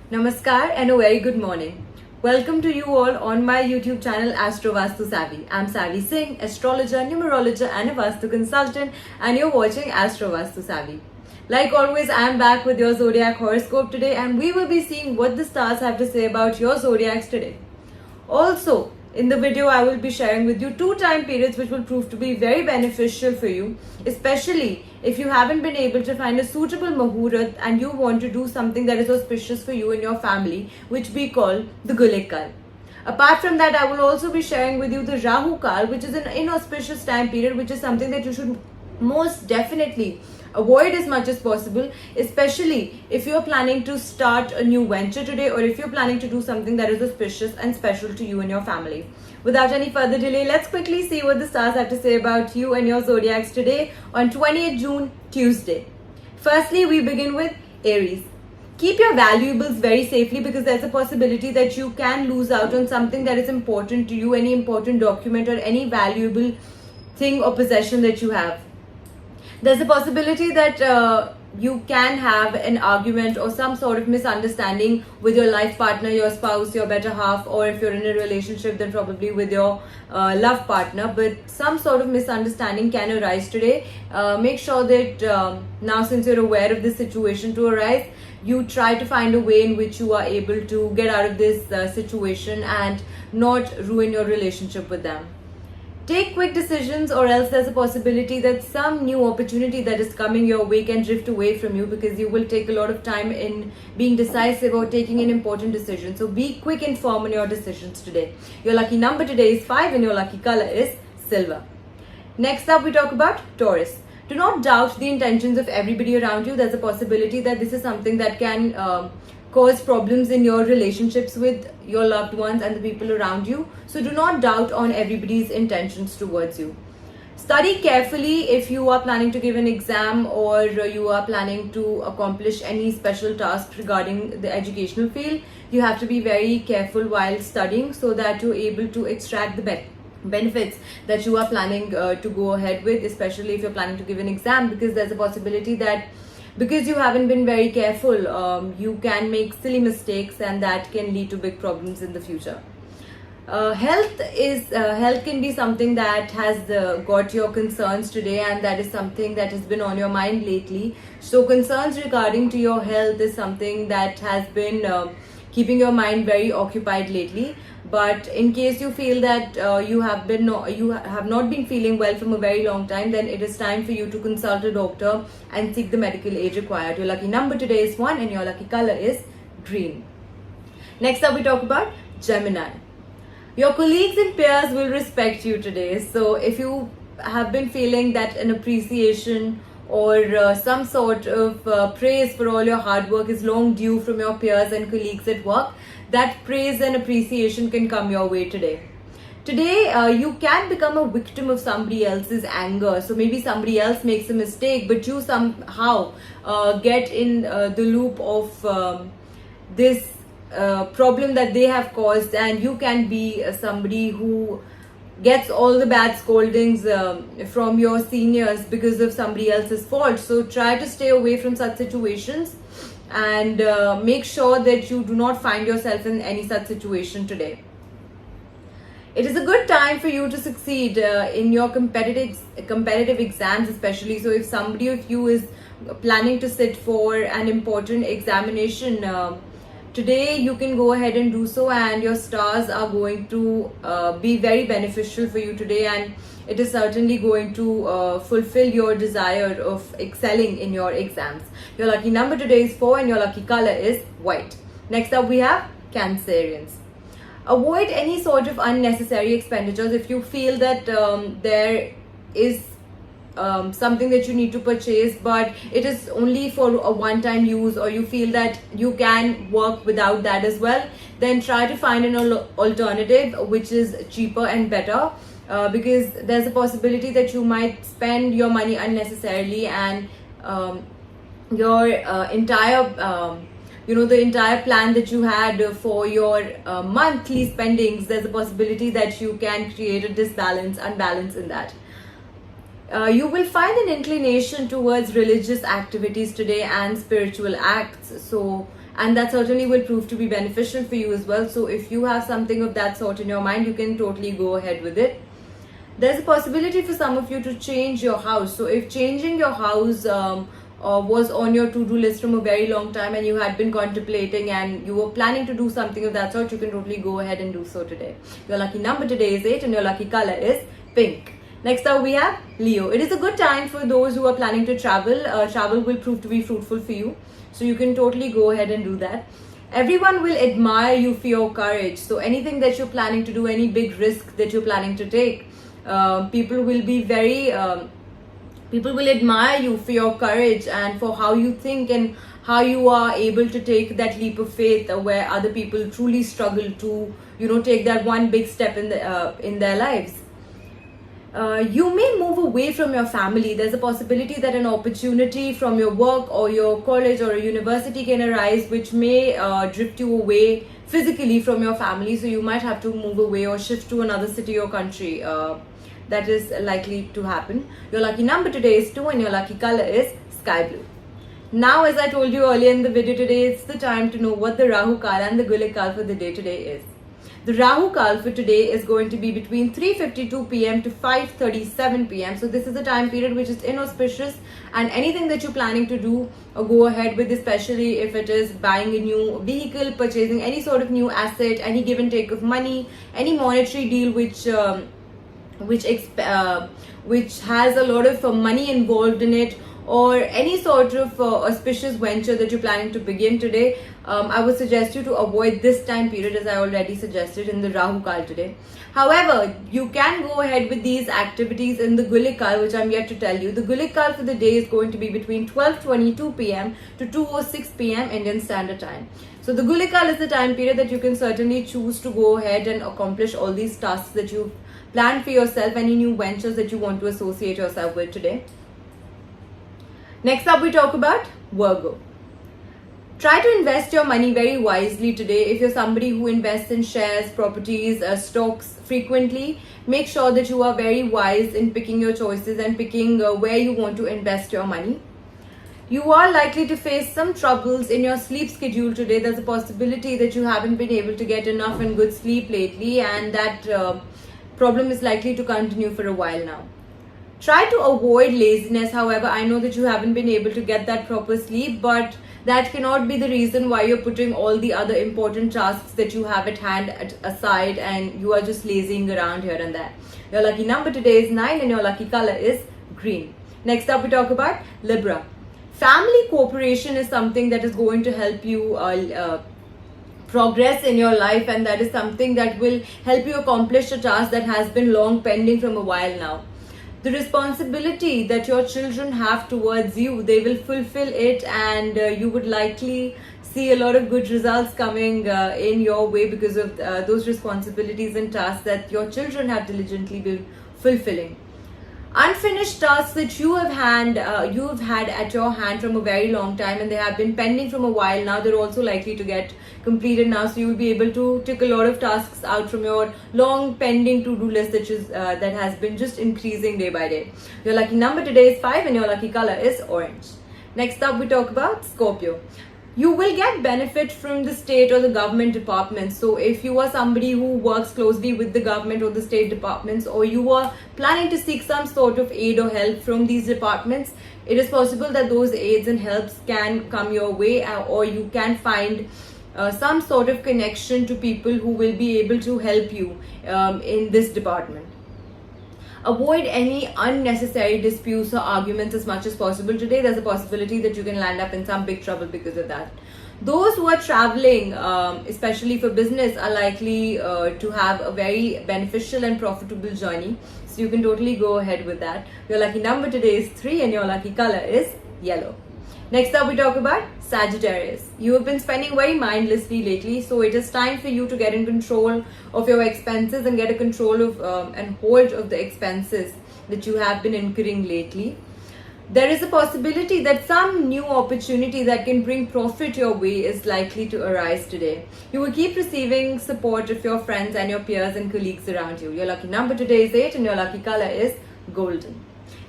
Namaskar and a very good morning. Welcome to you all on my YouTube channel Astro Vastu Savvy. I'm Savvy Singh, astrologer, numerologist and a Vastu consultant, and you're watching Astro Vastu Savvy. Like always, I'm back with your Zodiac horoscope today, and we will be seeing what the stars have to say about your zodiacs today. Also, in the video, I will be sharing with you 2 time periods which will prove to be very beneficial for you, especially if you haven't been able to find a suitable Muhurat and you want to do something that is auspicious for you and your family, which we call the Gulek Kal. Apart from that, I will also be sharing with you the Rahu Kal, which is an inauspicious time period, which is something that you should most definitely avoid as much as possible, especially if you're planning to start a new venture today or if you're planning to do something that is auspicious and special to you and your family. Without any further delay, let's quickly see what the stars have to say about you and your zodiacs today on 20th June, Tuesday. Firstly, we begin with Aries. Keep your valuables very safely because there's a possibility that you can lose out on something that is important to you, any important document or any valuable thing or possession that you have. There's a possibility that you can have an argument or some sort of misunderstanding with your life partner, your spouse, your better half, or if you're in a relationship, then probably with your love partner. But some sort of misunderstanding can arise today. Make sure that now, since you're aware of this situation to arise, you try to find a way in which you are able to get out of this situation and not ruin your relationship with them. Take quick decisions, or else there's a possibility that some new opportunity that is coming your way can drift away from you because you will take a lot of time in being decisive or taking an important decision. So be quick and firm in your decisions today. Your lucky number today is 5 and your lucky color is silver. Next up, we talk about Taurus. Do not doubt the intentions of everybody around you. There's a possibility that this is something that can cause problems in your relationships with your loved ones and the people around you. So do not doubt on everybody's intentions towards you. Study carefully if you are planning to give an exam or you are planning to accomplish any special task regarding the educational field. You have to be very careful while studying so that you're able to extract the benefits that you are planning to go ahead with, especially if you're planning to give an exam, because there's a possibility that because you haven't been very careful, you can make silly mistakes and that can lead to big problems in the future. Health can be something that has got your concerns today, and that is something that has been on your mind lately. So concerns regarding to your health is something that has been keeping your mind very occupied lately. But in case you feel that you have not been feeling well from a very long time, then it is time for you to consult a doctor and seek the medical aid required. Your lucky number today is 1 and your lucky color is green. Next up, we talk about Gemini. Your colleagues and peers will respect you today. So if you have been feeling that an appreciation or some sort of praise for all your hard work is long due from your peers and colleagues at work, that praise and appreciation can come your way today. Today, you can become a victim of somebody else's anger. So maybe somebody else makes a mistake, but you somehow get in the loop of this problem that they have caused, and you can be somebody who gets all the bad scoldings from your seniors because of somebody else's fault. So try to stay away from such situations and make sure that you do not find yourself in any such situation today. It is a good time for you to succeed in your competitive exams, especially. So if somebody of you is planning to sit for an important examination, today you can go ahead and do so, and your stars are going to be very beneficial for you today, and it is certainly going to fulfill your desire of excelling in your exams. Your lucky number today is 4 and your lucky color is white. Next up, we have Cancerians. Avoid any sort of unnecessary expenditures. If you feel that there is something that you need to purchase, but it is only for a one-time use, or you feel that you can work without that as well, then try to find an alternative which is cheaper and better, because there's a possibility that you might spend your money unnecessarily, and your entire the entire plan that you had for your monthly spendings, there's a possibility that you can create a unbalance in that. You will find an inclination towards religious activities today and spiritual acts. So and that certainly will prove to be beneficial for you as well. So if you have something of that sort in your mind, you can totally go ahead with it. There's a possibility for some of you to change your house. So if changing your house was on your to-do list from a very long time, and you had been contemplating and you were planning to do something of that sort, you can totally go ahead and do so today. Your lucky number today is 8 and your lucky color is pink. Next up we have Leo. It is a good time for those who are planning to travel. Travel will prove to be fruitful for you, so you can totally go ahead and do that. Everyone will admire you for your courage. So anything that you're planning to do, any big risk that you're planning to take, people will admire you for your courage and for how you think and how you are able to take that leap of faith, where other people truly struggle to, take that one big step in their lives. You may move away from your family. There's a possibility that an opportunity from your work or your college or a university can arise, which may drift you away physically from your family. So you might have to move away or shift to another city or country. That is likely to happen. Your lucky number today is 2 and your lucky color is sky blue. Now, as I told you earlier in the video today, it's the time to know what the Rahu Kal and the Gulic Kal for the day today is. The Rahu Kal for today is going to be between 3:52 p.m. to 5:37 p.m. So this is a time period which is inauspicious, and anything that you're planning to do or go ahead with, especially if it is buying a new vehicle, purchasing any sort of new asset, any give and take of money, any monetary deal which has a lot of money involved in it, or any sort of auspicious venture that you're planning to begin today, I would suggest you to avoid this time period, as I already suggested in the Rahu Kal today. However, you can go ahead with these activities in the Gulic Kal, which I'm yet to tell you. The Gulic Kal for the day is going to be between 12:22 p.m. to 2:06 p.m. Indian Standard Time. So the Gulic Kal is the time period that you can certainly choose to go ahead and accomplish all these tasks that you've planned for yourself, any new ventures that you want to associate yourself with today. Next up, we talk about Virgo. Try to invest your money very wisely today. If you're somebody who invests in shares, properties, stocks frequently, make sure that you are very wise in picking your choices and picking where you want to invest your money. You are likely to face some troubles in your sleep schedule today. There's a possibility that you haven't been able to get enough and good sleep lately, and that problem is likely to continue for a while now. Try to avoid laziness. However, I know that you haven't been able to get that proper sleep, but that cannot be the reason why you're putting all the other important tasks that you have at hand aside and you are just lazying around here and there. Your lucky number today is 9 and your lucky color is green. Next up, we talk about Libra. Family cooperation is something that is going to help you progress in your life, and that is something that will help you accomplish a task that has been long pending from a while now. The responsibility that your children have towards you, they will fulfill it, and you would likely see a lot of good results coming in your way because of those responsibilities and tasks that your children have diligently been fulfilling. Unfinished tasks that you have had at your hand from a very long time, and they have been pending from a while now, they're also likely to get completed now. So you will be able to tick a lot of tasks out from your long pending to-do list that has been just increasing day by day. Your lucky number today is 5 and your lucky color is orange. Next up, we talk about Scorpio. You will get benefit from the state or the government departments. So if you are somebody who works closely with the government or the state departments, or you are planning to seek some sort of aid or help from these departments, it is possible that those aids and helps can come your way, or you can find some sort of connection to people who will be able to help you in this department. Avoid any unnecessary disputes or arguments as much as possible today. There's a possibility that you can land up in some big trouble because of that. Those who are traveling, especially for business, are likely to have a very beneficial and profitable journey. So you can totally go ahead with that. Your lucky number today is 3 and your lucky color is yellow. Next up, we talk about Sagittarius. You have been spending very mindlessly lately, so it is time for you to get in control of your expenses and get a control of and hold of the expenses that you have been incurring lately. There is a possibility that some new opportunity that can bring profit your way is likely to arise today. You will keep receiving support of your friends and your peers and colleagues around you. Your lucky number today is 8 and your lucky color is golden.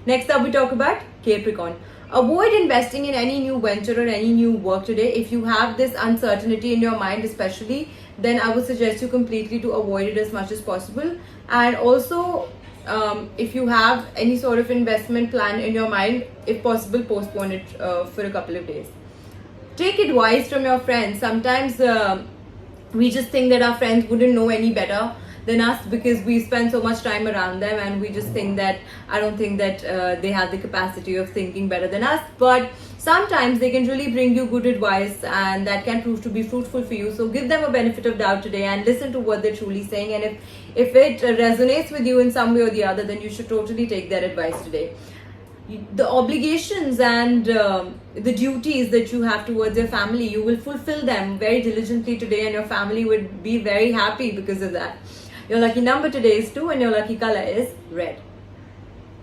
Next up, we talk about Capricorn. Avoid investing in any new venture or any new work today. If you have this uncertainty in your mind especially, then I would suggest you completely to avoid it as much as possible. And also, if you have any sort of investment plan in your mind, if possible, postpone it for a couple of days. Take advice from your friends. Sometimes we just think that our friends wouldn't know any better than us because we spend so much time around them, and we just think that I don't think that they have the capacity of thinking better than us. But sometimes they can really bring you good advice, and that can prove to be fruitful for you. So give them a benefit of doubt today and listen to what they're truly saying. And if it resonates with you in some way or the other, then you should totally take their advice today. The obligations and the duties that you have towards your family, you will fulfill them very diligently today, and your family would be very happy because of that. Your lucky number today is 2 and your lucky color is red.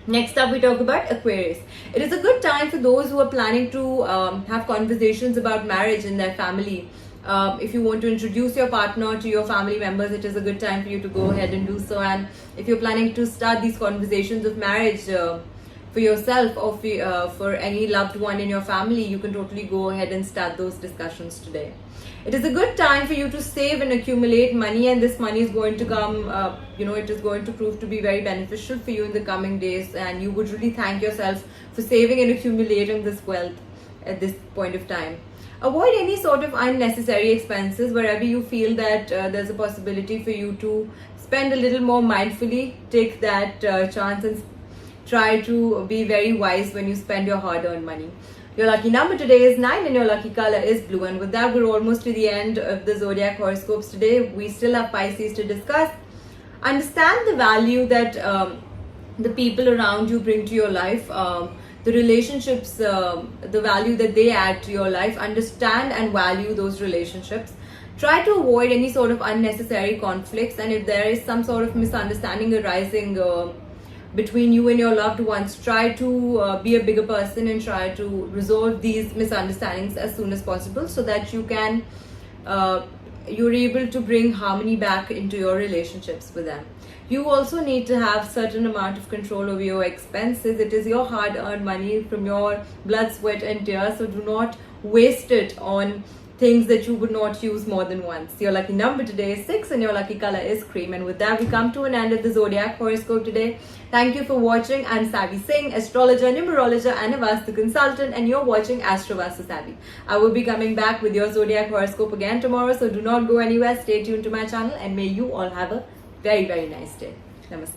Next up, we talk about Aquarius. It is a good time for those who are planning to have conversations about marriage in their family. If you want to introduce your partner to your family members, it is a good time for you to go ahead and do so. And if you're planning to start these conversations of marriage for yourself or for any loved one in your family, you can totally go ahead and start those discussions today. It is a good time for you to save and accumulate money, and this money is going to come, it is going to prove to be very beneficial for you in the coming days, and you would really thank yourself for saving and accumulating this wealth at this point of time. Avoid any sort of unnecessary expenses wherever you feel that there's a possibility for you to spend a little more mindfully. Take that chance and try to be very wise when you spend your hard-earned money. Your lucky number today is 9 and your lucky color is blue. And with that, we're almost to the end of the Zodiac horoscopes today. We still have Pisces to discuss. Understand the value that the people around you bring to your life, the relationships, the value that they add to your life. Understand and value those relationships. Try to avoid any sort of unnecessary conflicts, and if there is some sort of misunderstanding arising between you and your loved ones, try to be a bigger person and try to resolve these misunderstandings as soon as possible, so that you're able to bring harmony back into your relationships with them. You also need to have certain amount of control over your expenses. It is your hard-earned money from your blood, sweat and tears, so do not waste it on things that you would not use more than once. Your lucky number today is 6 and your lucky color is cream. And with that, we come to an end of the Zodiac horoscope today. Thank you for watching. I'm Savvy Singh, astrologer, numerologer and a Vastu consultant, and you're watching Astro Vastu Savvy. I will be coming back with your Zodiac horoscope again tomorrow, so do not go anywhere. Stay tuned to my channel, and may you all have a very, very nice day. Namaskar.